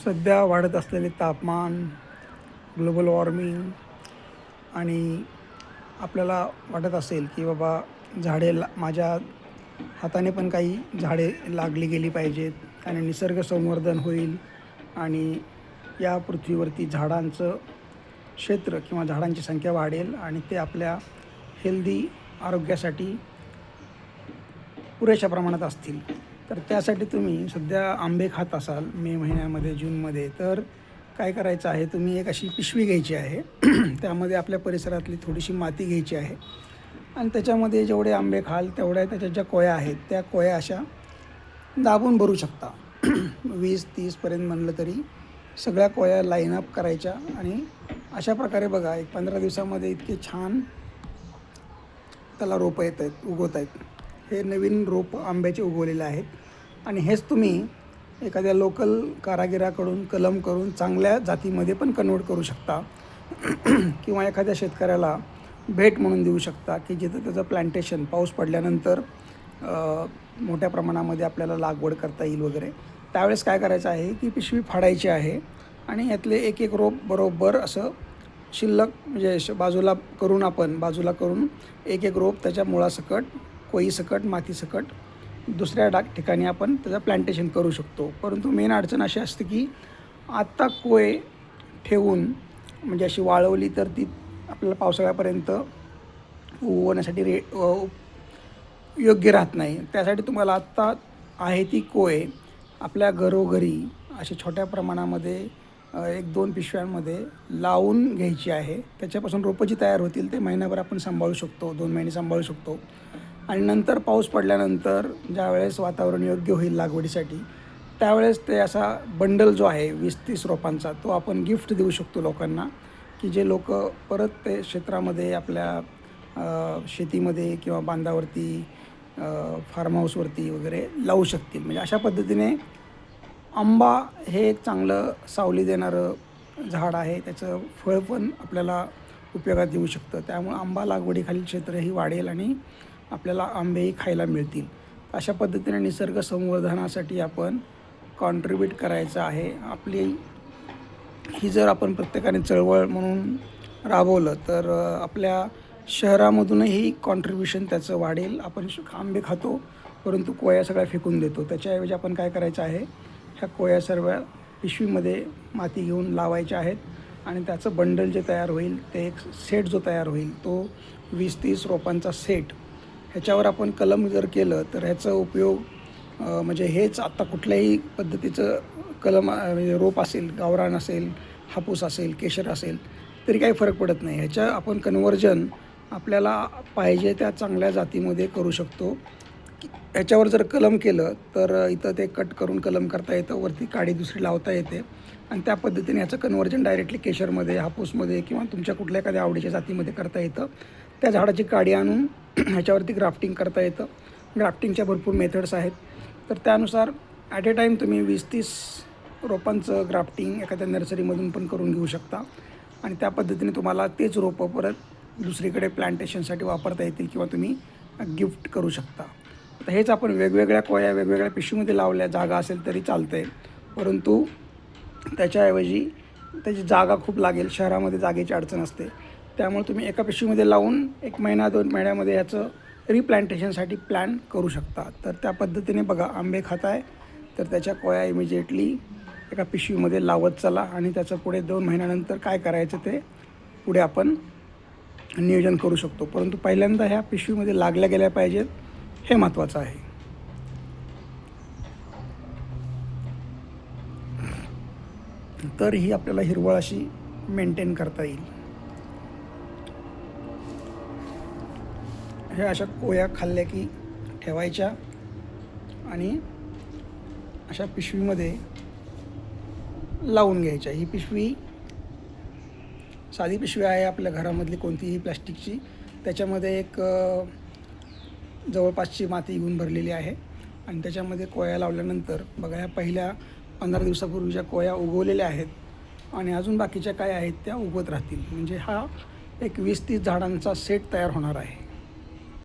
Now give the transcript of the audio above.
सध्या वाढत असलेले तापमान, ग्लोबल वॉर्मिंग आणि आपल्याला वाटत असेल की बाबा माझ्या हाताने पण काही झाडे लागली गेली पाहिजेत आणि निसर्ग संवर्धन होईल आणि या पृथ्वीवरती झाडांचं क्षेत्र किंवा झाडांची संख्या वाढेल आणि ते आपल्या हेल्दी आरोग्यासाठी पुरेशा प्रमाणात असतील. तर त्यासाठी तुम्ही सध्या आंबे खात असाल मे महिन्यामध्ये, जूनमध्ये, तर काय करायचं आहे, तुम्ही एक अशी पिशवी घ्यायची आहे त्यामध्ये आपल्या परिसरातली थोडीशी माती घ्यायची आहे आणि त्याच्यामध्ये जेवढे आंबे खाल तेवढ्या त्याच्या ज्या कोया आहेत त्या कोया अशा दाबून भरू शकता 20-30पर्यंत म्हणलं तरी सगळ्या कोया लाईनअप करायच्या आणि अशा प्रकारे बघा एक 15 दिवसामध्ये इतके छान त्याला रोपं येत आहेत, उगवत आहेत. हे नवीन रोप आंब्याचे उगवलेले आहेत आणि हेच तुम्ही एखाद्या लोकल कारागिराकडून कलम करून चांगल्या जातीमध्ये पण कन्वर्ट करू शकता किंवा एखाद्या शेतकऱ्याला भेट म्हणून देऊ शकता की जिथं त्याचं प्लांटेशन पाऊस पडल्यानंतर मोठ्या प्रमाणामध्ये आपल्याला लागवड करता येईल वगैरे. त्यावेळेस काय करायचं आहे की पिशवी फाडायची आहे आणि यातले एक एक रोप बरोबर असं शिल्लक म्हणजे बाजूला करून एक एक रोप त्याच्या मुळासकट, कोयीसकट, मातीसकट दुसऱ्या ठिकाणी आपण त्याचं प्लांटेशन करू शकतो. परंतु मेन अडचण अशी असते की आत्ता कोय ठेवून म्हणजे अशी वाळवली तर ती आपल्याला पावसाळ्यापर्यंत उगवण्यासाठी योग्य राहत नाही. त्यासाठी तुम्हाला आत्ता आहे ती कोय आपल्या घरोघरी अशा छोट्या प्रमाणामध्ये 1-2 पिशव्यांमध्ये लावून घ्यायची आहे. त्याच्यापासून रोपं जी तयार होतील ते महिनाभर आपण सांभाळू शकतो, 2 महिने सांभाळू शकतो आणि नंतर पाऊस पडल्यानंतर ज्यावेळेस वातावरण योग्य होईल लागवडीसाठी त्यावेळेस ते असा बंडल जो आहे 20-30 रोपांचा तो आपण गिफ्ट देऊ शकतो लोकांना की जे लोक परत ते क्षेत्रामध्ये आपल्या शेतीमध्ये किंवा बांधावरती, फार्म हाऊसवरती वगैरे लावू शकतील. म्हणजे अशा पद्धतीने आंबा हे एक चांगलं सावली देणारं झाड आहे. त्याचं फळ पण आपल्याला उपयोगात येऊ शकतं. त्यामुळं आंबा लागवडीखालील क्षेत्रही वाढेल आणि आपल्याला आंबेही खायला मिळतील. अशा पद्धतीने निसर्ग संवर्धनासाठी आपण कॉन्ट्रीब्यूट करायचं आहे. ही जर आपण प्रत्येकाने चळवळ म्हणून राबवलं तर आपल्या शहरामधूनही कॉन्ट्रीब्युशन त्याचं वाढेल. आपण आंबे खातो परंतु कोया सगळ्या फेकून देतो. त्याच्याऐवजी आपण काय करायचं आहे, ह्या कोया सर्व पिशवीमध्ये माती घेऊन लावायच्या आहेत आणि त्याचं बंडल जे तयार होईल ते एक सेट जो तयार होईल तो 20-30 रोपांचा सेट. ह्याच्यावर आपण कलम जर केलं तर ह्याचा उपयोग म्हणजे हेच आत्ता कुठल्याही पद्धतीचं कलम म्हणजे रोप असेल, गावरान असेल, हापूस असेल, केशर असेल तरी काही फरक पडत नाही. ह्याच्या आपण कन्व्हर्जन आपल्याला पाहिजे त्या चांगल्या जातीमध्ये करू शकतो. ह्याच्यावर जर कलम केलं तर इथं ते कट करून कलम करता येतं, वरती काडी दुसरी लावता येते आणि त्या पद्धतीने ह्याचं कन्व्हर्जन डायरेक्टली केशरमध्ये, हापूसमध्ये किंवा तुमच्या कुठल्या एखाद्या आवडीच्या जातीमध्ये करता येतं. त्या झाडाची काडी आणून ह्याच्यावरती ग्राफ्टिंग करता येतं. ग्राफ्टिंगच्या भरपूर मेथड्स आहेत. तर त्यानुसार ॲट ए टाईम तुम्ही 20-30 रोपांचं ग्राफ्टिंग एखाद्या नर्सरीमधून पण करून घेऊ शकता आणि त्या पद्धतीने तुम्हाला तेच रोपं परत दुसरीकडे प्लांटेशनसाठी वापरता येतील किंवा तुम्ही गिफ्ट करू शकता. तर हेच आपण वेगवेगळ्या कोया वेगवेगळ्या पिशवीमध्ये लावल्या, जागा असेल तरी चालतं आहे, परंतु त्याच्याऐवजी त्याची जागा खूप लागेल. शहरामध्ये जागेची अडचण असते. त्यामुळे तुम्ही एका पिशवीमध्ये लावून 1 महिना 2 महिन्यामध्ये ह्याचं रिप्लांटेशनसाठी प्लॅन करू शकता. तर त्या पद्धतीने बघा, आंबे खाताय तर त्याच्या कोया इमिजिएटली एका पिशवीमध्ये लावत चला आणि त्याचं पुढे 2 महिन्यानंतर काय करायचं ते पुढे आपण नियोजन करू शकतो. परंतु पहिल्यांदा ह्या पिशवीमध्ये लागल्या गेल्या पाहिजेत, हे महत्त्वाचं आहे. तर ही आपल्याला हिरवळ अशी मेंटेन करता येईल. हे अशा कोया खाल्ल्या की ठेवायच्या आणि अशा पिशवीमध्ये लावून घ्यायच्या. ही पिशवी साधी पिशवी आहे आपल्या घरामधली कोणतीही प्लॅस्टिकची. त्याच्यामध्ये एक जवळपासची माती घेऊन भरलेली आहे आणि त्याच्यामध्ये कोया लावल्यानंतर बघा, ह्या पहिल्या 15 दिवसापूर्वीच्या कोया उगवलेल्या आहेत आणि अजून बाकीच्या काय आहेत त्या उगवत राहतील. म्हणजे हा एक 20-30 झाडांचा सेट तयार होणार आहे.